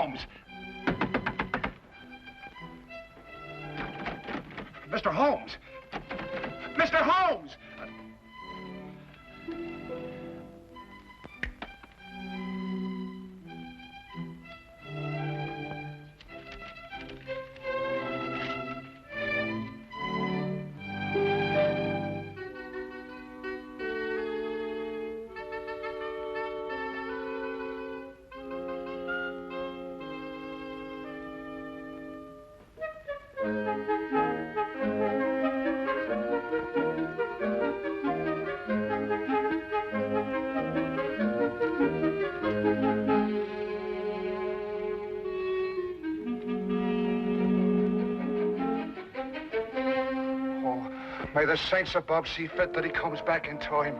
Holmes! Mr. Holmes! Mr. Holmes! May the saints above see fit that he comes back in time.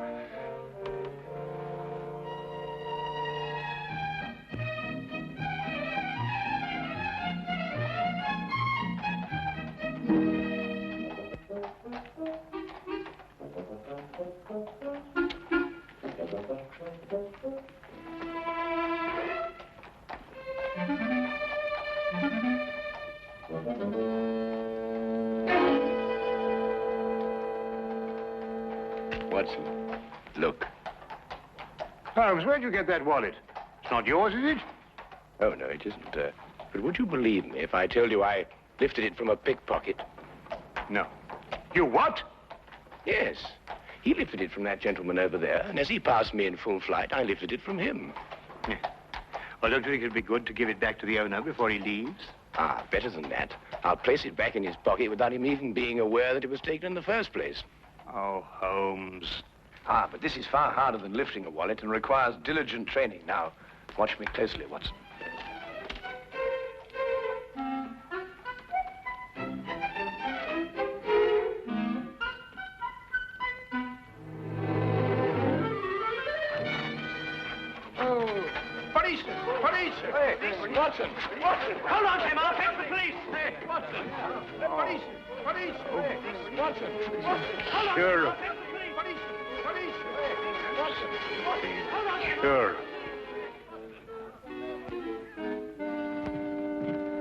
Watson, look. Holmes, where'd you get that wallet? It's not yours, is it? Oh, no, it isn't. But would you believe me if I told you I lifted it from a pickpocket? No. You what? Yes. He lifted it from that gentleman over there, and as he passed me in full flight, I lifted it from him. Yeah. Well, don't you think it'd be good to give it back to the owner before he leaves? Ah, better than that. I'll place it back in his pocket without him even being aware that it was taken in the first place. Oh, Holmes. Ah, but this is far harder than lifting a wallet and requires diligent training. Now, watch me closely, Watson. Hey, Watson! Watson! Hold on, Tim. I'll fetch the police. Hey, Watson! Police! Police! Hey, Watson! Hold on. Sure. I'll fetch the police. Police! Watson! Hold on, Tim. Sure.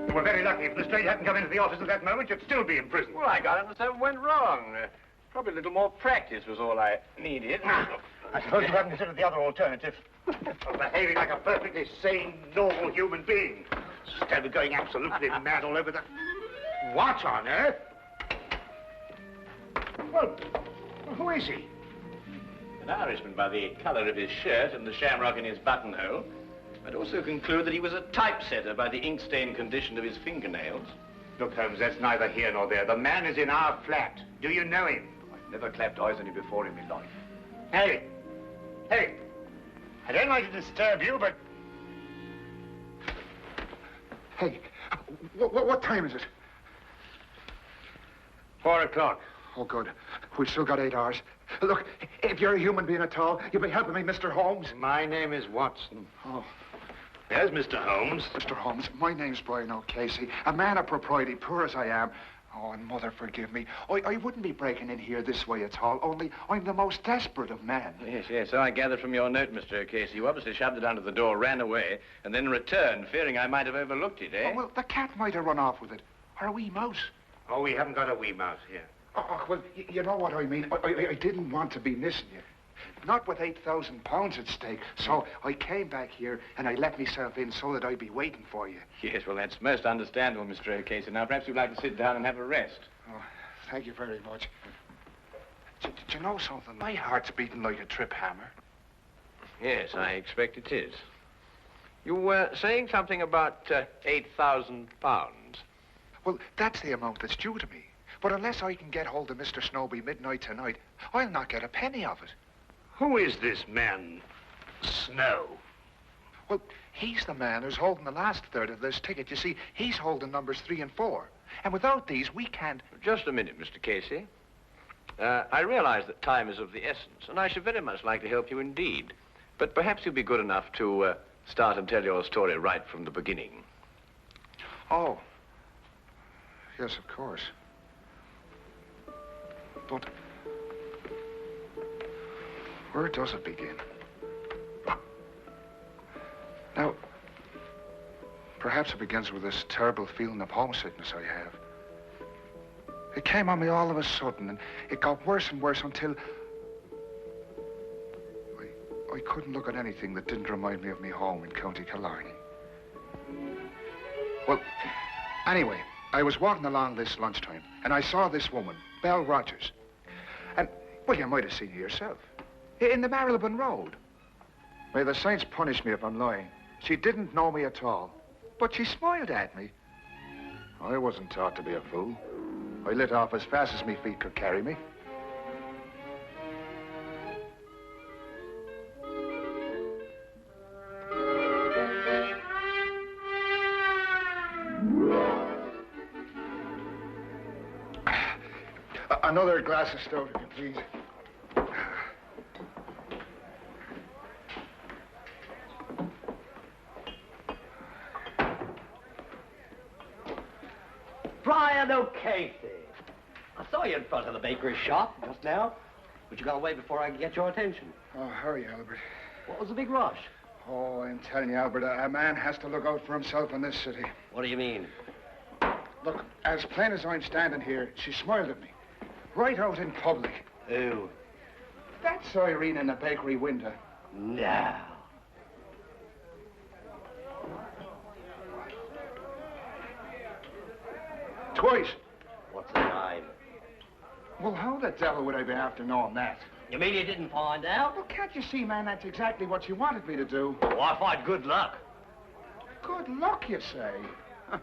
You were very lucky. If Lestrade hadn't come into the office at that moment, you'd still be in prison. Well, I got it and something went wrong. Probably a little more practice was all I needed. I suppose you haven't considered the other alternative. Of behaving like a perfectly sane, normal human being. Instead of going absolutely mad all over the... What on earth? Well, who is he? An Irishman by the color of his shirt and the shamrock in his buttonhole. I'd also conclude that he was a typesetter by the ink-stained condition of his fingernails. Look, Holmes, that's neither here nor there. The man is in our flat. Do you know him? I've never clapped eyes on him before in my life. Hey! Hey! I don't like to disturb you, but... Hey, what time is it? 4 o'clock. Oh, good. We've still got 8 hours. Look, if you're a human being at all, you'll be helping me, Mr. Holmes. My name is Watson. Oh, There's Mr. Holmes. Mr. Holmes, my name's Brian O'Casey. A man of propriety, poor as I am. Oh, and Mother, forgive me. I wouldn't be breaking in here this way at all, only I'm the most desperate of men. Yes, so I gathered from your note, Mr. O'Casey. You obviously shoved it under the door, ran away, and then returned, fearing I might have overlooked it, eh? Oh, well, the cat might have run off with it. Or a wee mouse. Oh, we haven't got a wee mouse here. Oh, well, you know what I mean. I didn't want to be missing you. Not with £8,000 at stake. So I came back here and I let myself in so that I'd be waiting for you. Yes, well, that's most understandable, Mr. O'Casey. Now, perhaps you'd like to sit down and have a rest. Oh, thank you very much. Do you know something? My heart's beating like a trip hammer. Yes, I expect it is. You were saying something about £8,000. Well, that's the amount that's due to me. But unless I can get hold of Mr. Snowby midnight tonight, I'll not get a penny of it. Who is this man, Snow? Well, he's the man who's holding the last third of this ticket. You see, he's holding numbers 3 and 4. And without these, we can't... Just a minute, Mr. Casey. I realize that time is of the essence, and I should very much like to help you indeed. But perhaps you'd be good enough to start and tell your story right from the beginning. Oh. Yes, of course. But... where does it begin? Now, Perhaps it begins with this terrible feeling of homesickness I have. It came on me all of a sudden, and it got worse and worse until I couldn't look at anything that didn't remind me of me home in County Killarney. Well, anyway, I was walking along this lunchtime, and I saw this woman, Belle Rogers. And, well, you might have seen her yourself. In the Marylebone Road. May the saints punish me if I'm lying. She didn't know me at all, but she smiled at me. I wasn't taught to be a fool. I lit off as fast as my feet could carry me. Another glass of stout, if you please. Brian O'Casey. I saw you in front of the bakery shop just now, but you got away before I could get your attention. Oh, hurry, Albert. What was the big rush? Oh, I'm telling you, Albert, a man has to look out for himself in this city. What do you mean? Look, as plain as I'm standing here, she smiled at me. Right out in public. Who? That's Irene in the bakery window. No. Twice. What's the name? Well, how the devil would I be after knowing that? You mean you didn't find out? Well, can't you see, man, that's exactly what she wanted me to do. Oh, I find good luck. Good luck, you say? Huh.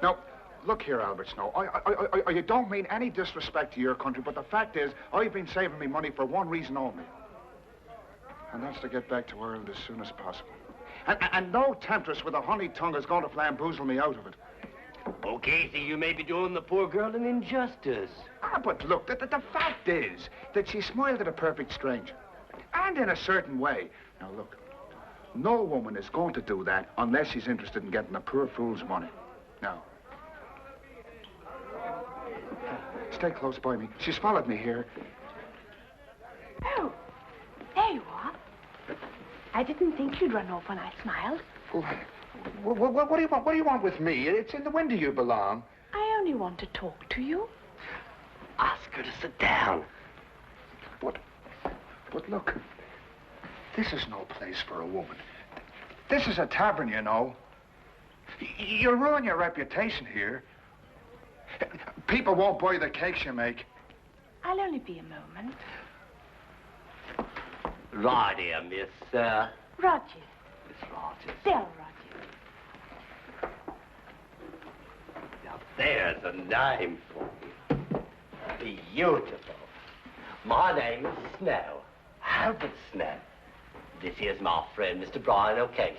Now, look here, Albert Snow. I don't mean any disrespect to your country, but the fact is, I've been saving me money for one reason only. And that's to get back to Ireland as soon as possible. And no temptress with a honey tongue is going to flamboozle me out of it. Oh, Casey, you may be doing the poor girl an injustice. Ah, but look, the fact is that she smiled at a perfect stranger. And in a certain way. Now, look, no woman is going to do that unless she's interested in getting a poor fool's money. Now, stay close by me. She's followed me here. Oh, there you are. I didn't think you'd run off when I smiled. What do you want? What do you want with me? It's in the window you belong. I only want to talk to you. Ask her to sit down. But look, this is no place for a woman. This is a tavern, you know. You'll ruin your reputation here. People won't buy the cakes you make. I'll only be a moment. Right here, Miss, Rogers. Miss Rogers. Del Rogers. Now, there's a name for you. Beautiful. My name is Snow. Albert Snow. This here's my friend, Mr. Brian O'Casey.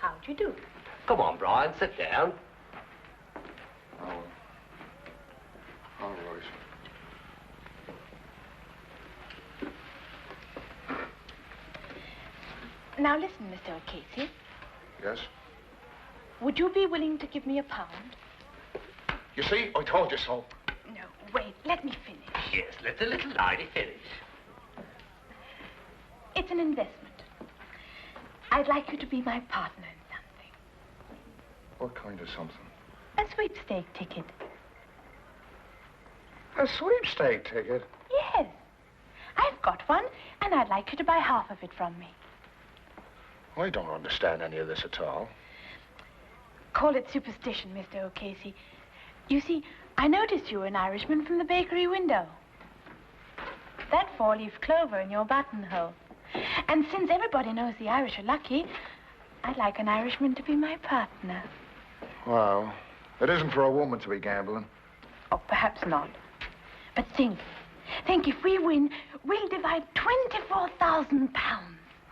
How'd you do? Come on, Brian, sit down. Oh, all right. Now listen, Mr. O'Casey. Yes? Would you be willing to give me £1? You see, I told you so. No, wait, let me finish. Yes, let the little lady finish. It's an investment. I'd like you to be my partner in something. What kind of something? A sweepstake ticket. A sweepstake ticket? Yes. I've got one, and I'd like you to buy half of it from me. I don't understand any of this at all. Call it superstition, Mr. O'Casey. You see, I noticed you were an Irishman from the bakery window. That four-leaf clover in your buttonhole. And since everybody knows the Irish are lucky, I'd like an Irishman to be my partner. Well, it isn't for a woman to be gambling. Oh, perhaps not. But think if we win, we'll divide £24,000.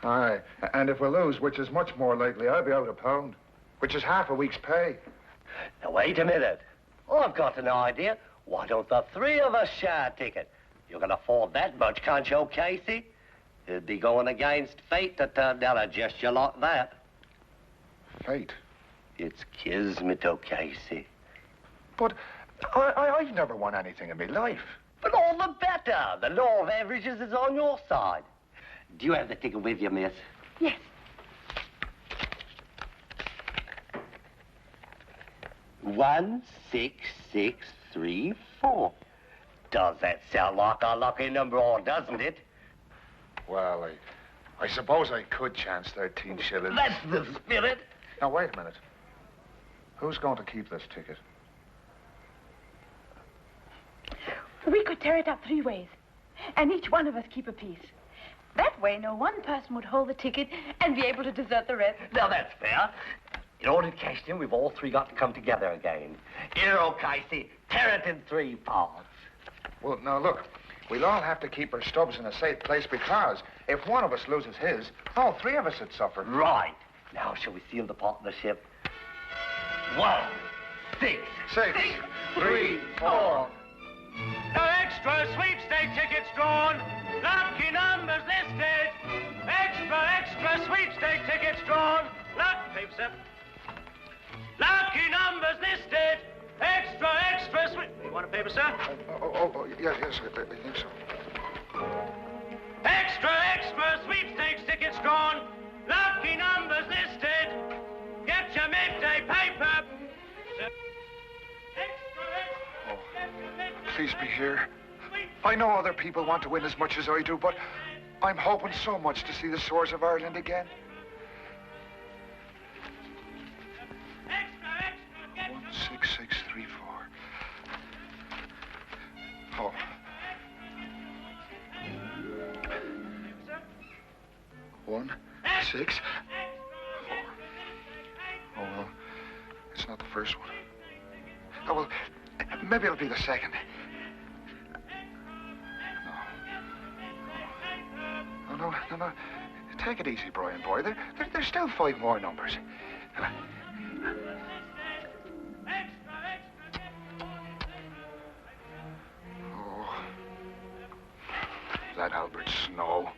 Aye, and if we lose, which is much more likely, I'll be out £1, which is half a week's pay. Now, wait a minute. I've got an idea. Why don't the three of us share a ticket? You can afford that much, can't you, Casey? It'd be going against fate to turn down a gesture like that. Fate? It's kismet, O'Casey. But I've never won anything in my life. But all the better. The law of averages is on your side. Do you have the ticket with you, miss? Yes. 16634. Does that sound like a lucky number, or doesn't it? Well, I suppose I could chance 13 shillings. That's the spirit. Now, wait a minute. Who's going to keep this ticket? We could tear it up 3 ways, and each one of us keep a piece. That way, no one person would hold the ticket and be able to desert the rest. Now, that's fair. In order to cash it in, we've all three got to come together again. Here, O'Casey, tear it in 3 parts. Well, now, look. We'll all have to keep our stubs in a safe place because if one of us loses his, all 3 of us would suffer. Right. Now, shall we seal the partnership? 1, 6, 6, 3, 4. No extra sweepstake tickets drawn. Lucky numbers listed. Extra sweepstake tickets drawn. Paper, sir. Lucky numbers listed. Extra sweep. You want a paper, sir? Yes, I think so. Extra sweepstakes tickets drawn. Lucky numbers listed. Get your midday paper. Sir. Please be here. I know other people want to win as much as I do, but I'm hoping so much to see the shores of Ireland again. 16634. Oh. One, 6, 4. Oh, well, it's not the first one. Oh, well, maybe it'll be the second. No. Take it easy, Brian, boy. There's still 5 more numbers. Oh, that Albert Snow.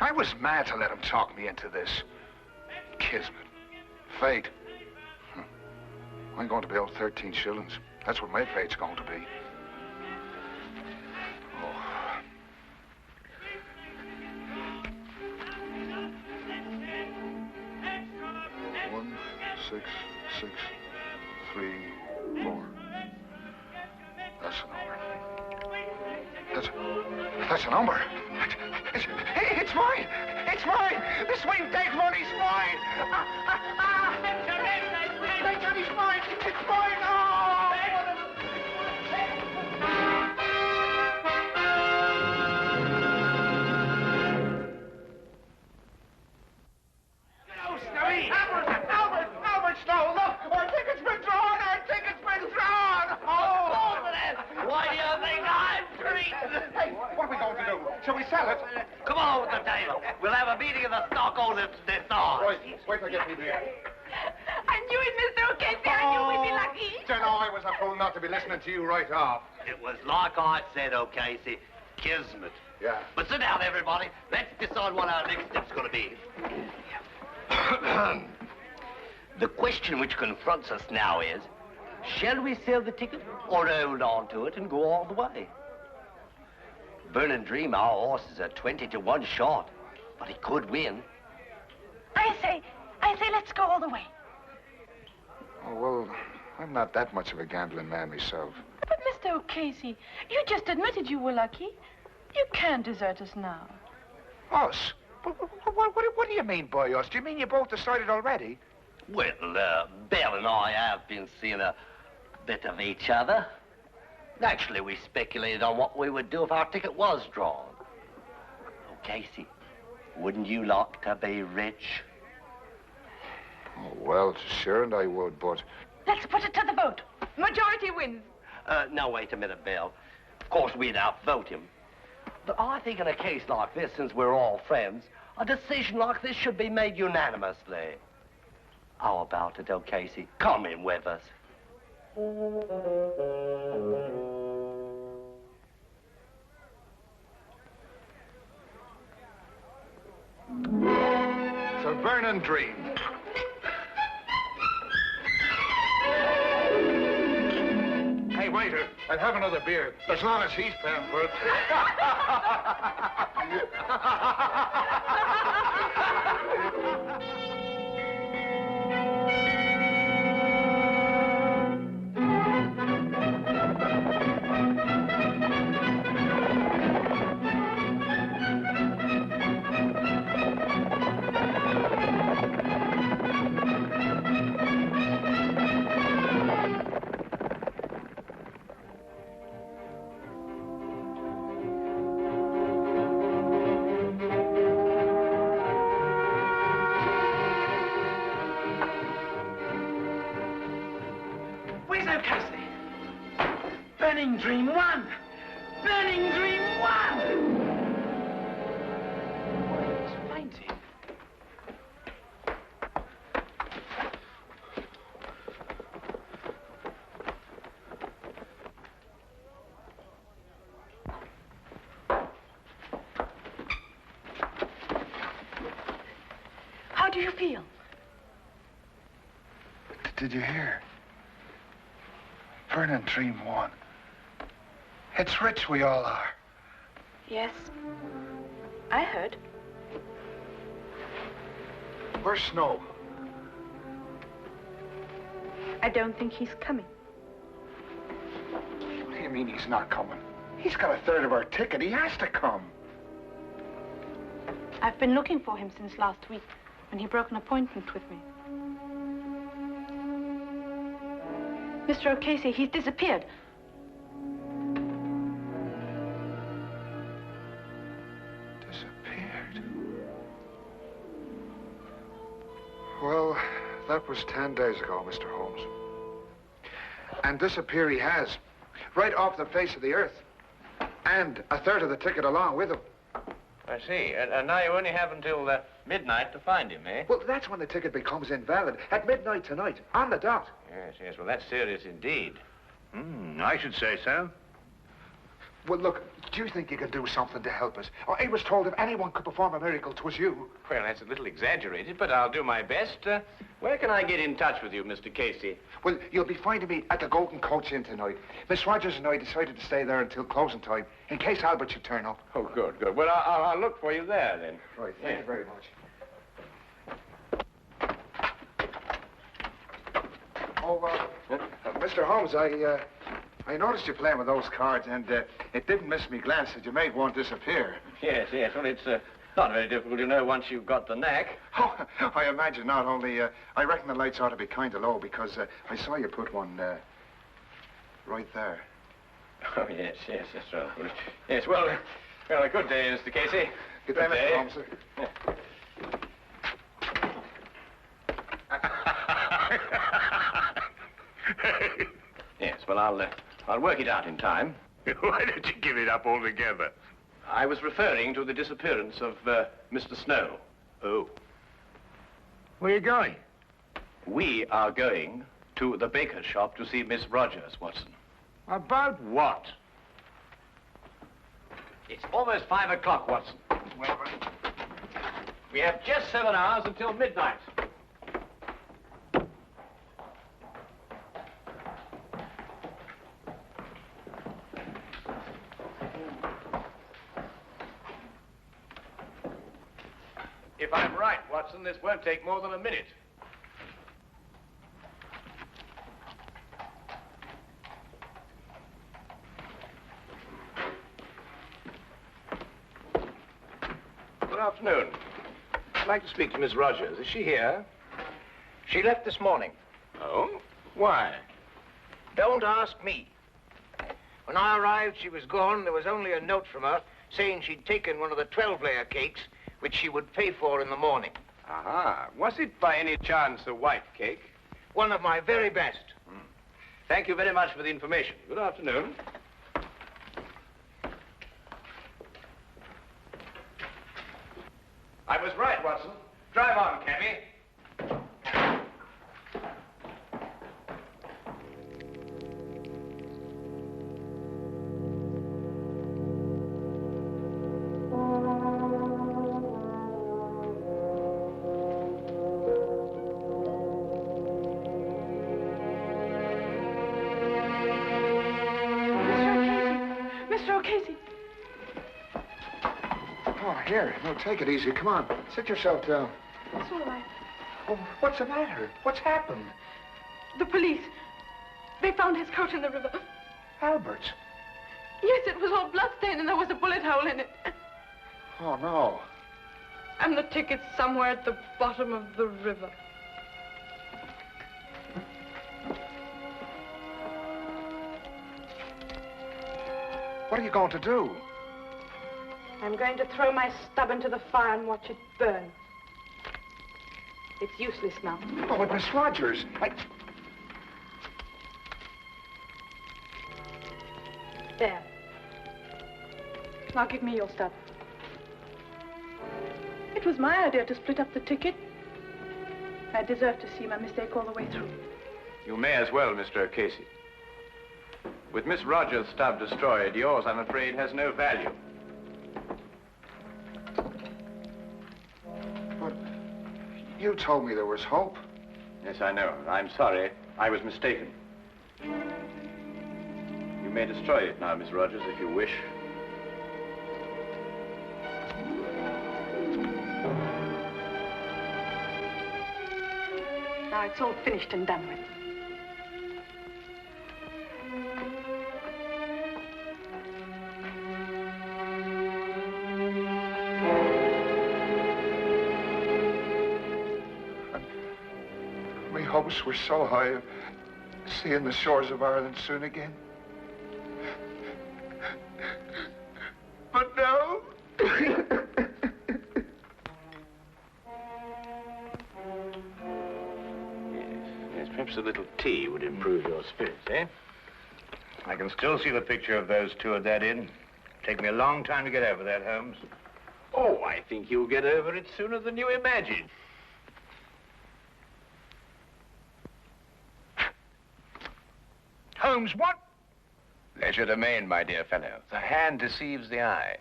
I was mad to let him talk me into this. Kismet. Fate. I'm going to be owed 13 shillings. That's what my fate's going to be. Oh. 1, 6, 6, 3, 4. That's a number. That's a number. It's mine. It's mine. The sweepstake money's mine. Thank God he's mine. It's mine. Oh! Albert Snow, look! Our ticket's been drawn! Oh! Why do you think I'm treated? Hey, what are we going to do? Shall we sell it? Come on with the table. We'll have a meeting of the stockholders this Right, wait till I get me there. I knew it, Mr. O'Casey. I knew we'd be lucky. You know, I was a fool not to be listening to you right off. It was like I said, O'Casey. Kismet. Yeah. But sit down, everybody. Let's decide what our next step's going to be. The question which confronts us now is, shall we sell the ticket or hold on to it and go all the way? Burning Dream, our horses are 20 to 1 short, but he could win. I say let's go all the way. Oh, well, I'm not that much of a gambling man myself. But, Mr. O'Casey, you just admitted you were lucky. You can't desert us now. Us? What do you mean by us? Do you mean you both decided already? Well, Belle and I have been seeing a bit of each other. Actually, we speculated on what we would do if our ticket was drawn. Oh, Casey, wouldn't you like to be rich? Oh, well, sure, and I would, but... Let's put it to the vote. Majority wins. Now, wait a minute, Belle. Of course, we'd outvote him. But I think in a case like this, since we're all friends, a decision like this should be made unanimously. How about it, O'Casey? Come in with us. It's a burning dream. Hey, waiter, I'll have another beer, as long as he's paying for it. O'Casey. Burning Dream 1. Burning Dream 1. He's fainting. How do you feel? Did you hear? Burning Dream 1. It's rich we all are. Yes. I heard. Where's Snow? I don't think he's coming. What do you mean he's not coming? He's got a third of our ticket. He has to come. I've been looking for him since last week, when he broke an appointment with me. Mr. O'Casey, he's disappeared. Disappeared? Well, that was 10 days ago, Mr. Holmes. And disappear he has. Right off the face of the earth. And a third of the ticket along with him. I see. And now you only have until midnight to find him, eh? Well, that's when the ticket becomes invalid. At midnight tonight, on the dot. Yes, yes. Well, that's serious indeed. I should say so. Well, look, do you think you can do something to help us? Oh, I was told if anyone could perform a miracle, 'twas you. Well, that's a little exaggerated, but I'll do my best. Where can I get in touch with you, Mr. Casey? Well, you'll be finding me at the Golden Coach Inn tonight. Miss Rogers and I decided to stay there until closing time, in case Albert should turn up. Oh, good, good. Well, I'll look for you there, then. Right, thank you very much. Oh, Mr. Holmes, I noticed you playing with those cards, and it didn't miss me glance that you made one disappear. Yes, yes. Well, it's not very difficult to know once you've got the knack. Oh, I imagine not. Only, I reckon the lights ought to be kind of low, because I saw you put one right there. Oh, yes, yes, that's right. Yes, well, a good day, Mr. Casey. Good day, Mr. Holmes, sir. Yes, well, I'll work it out in time. Why don't you give it up altogether? I was referring to the disappearance of Mr. Snow. Oh. Where are you going? We are going to the baker's shop to see Miss Rogers, Watson. About what? It's almost 5 o'clock, Watson. Well, We have just 7 hours until midnight. If I'm right, Watson, this won't take more than a minute. Good afternoon. I'd like to speak to Miss Rogers. Is she here? She left this morning. Oh? Why? Don't ask me. When I arrived, she was gone. There was only a note from her saying she'd taken one of the 12-layer cakes, which she would pay for in the morning. Aha. Was it by any chance a white cake? One of my very best. Thank you very much for the information. Good afternoon. I was right, Watson. Drive on, cabby. Mr. O'Casey. Oh, here. No, take it easy. Come on. Sit yourself down. It's all right. Oh, what's the matter? What's happened? The police. They found his coat in the river. Albert's. Yes, it was all bloodstained and there was a bullet hole in it. Oh, no. And the ticket's somewhere at the bottom of the river. What are you going to do? I'm going to throw my stub into the fire and watch it burn. It's useless now. Oh, but Miss Rogers, There. Now give me your stub. It was my idea to split up the ticket. I deserve to see my mistake all the way through. You may as well, Mr. O'Casey. With Miss Rogers' stub destroyed, yours, I'm afraid, has no value. But you told me there was hope. Yes, I know. I'm sorry. I was mistaken. You may destroy it now, Miss Rogers, if you wish. Now it's all finished and done with. My hopes were so high of seeing the shores of Ireland soon again. But now... Yes, perhaps a little tea would improve your spirits, eh? I can still see the picture of those two at that inn. Take me a long time to get over that, Holmes. Oh, I think you'll get over it sooner than you imagine. Holmes, what? Legerdemain, my dear fellow. The hand deceives the eye.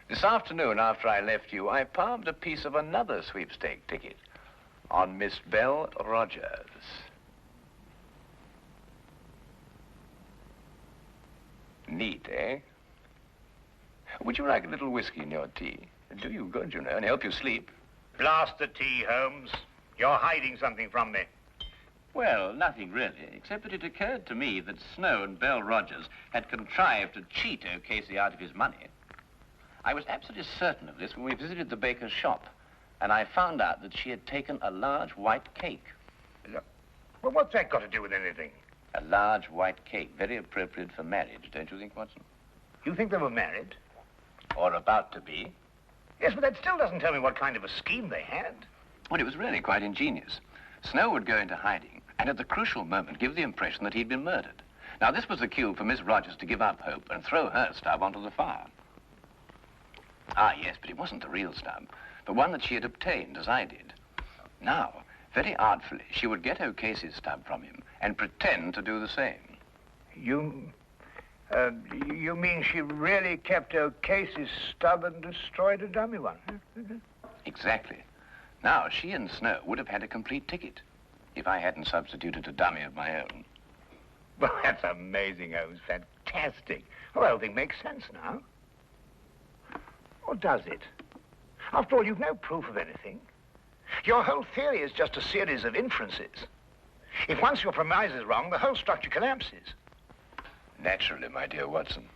This afternoon, after I left you, I palmed a piece of another sweepstake ticket on Miss Belle Rogers. Neat, eh? Would you like a little whiskey in your tea? It'll do you good, you know, and help you sleep. Blast the tea, Holmes. You're hiding something from me. Well, nothing really, except that it occurred to me that Snow and Belle Rogers had contrived to cheat O'Casey out of his money. I was absolutely certain of this when we visited the baker's shop, and I found out that she had taken a large white cake. Well, what's that got to do with anything? A large white cake, very appropriate for marriage, don't you think, Watson? You think they were married? Or about to be. Yes, but that still doesn't tell me what kind of a scheme they had. Well, it was really quite ingenious. Snow would go into hiding, and at the crucial moment give the impression that he'd been murdered. Now, this was the cue for Miss Rogers to give up hope and throw her stub onto the fire. Ah, yes, but it wasn't the real stub, but one that she had obtained, as I did. Now, very artfully, she would get O'Casey's stub from him and pretend to do the same. You mean she really kept O'Casey's stub and destroyed a dummy one? Exactly. Now, she and Snow would have had a complete ticket if I hadn't substituted a dummy of my own. Well, that's amazing, Holmes. Fantastic. Well, the whole thing makes sense now. Or does it? After all, you've no proof of anything. Your whole theory is just a series of inferences. If once your premise is wrong, the whole structure collapses. Naturally, my dear Watson.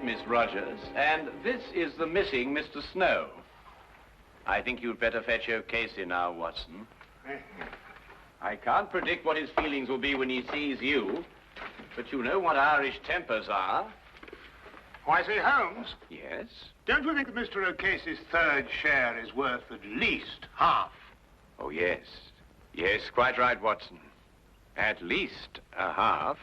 Miss Rogers, and this is the missing Mr. Snow. I think you'd better fetch O'Casey now, Watson. I can't predict what his feelings will be when he sees you, but you know what Irish tempers are. Why, say, Holmes? Yes? Don't you think that Mr. O'Casey's third share is worth at least half? Oh, yes. Yes, quite right, Watson. At least a half.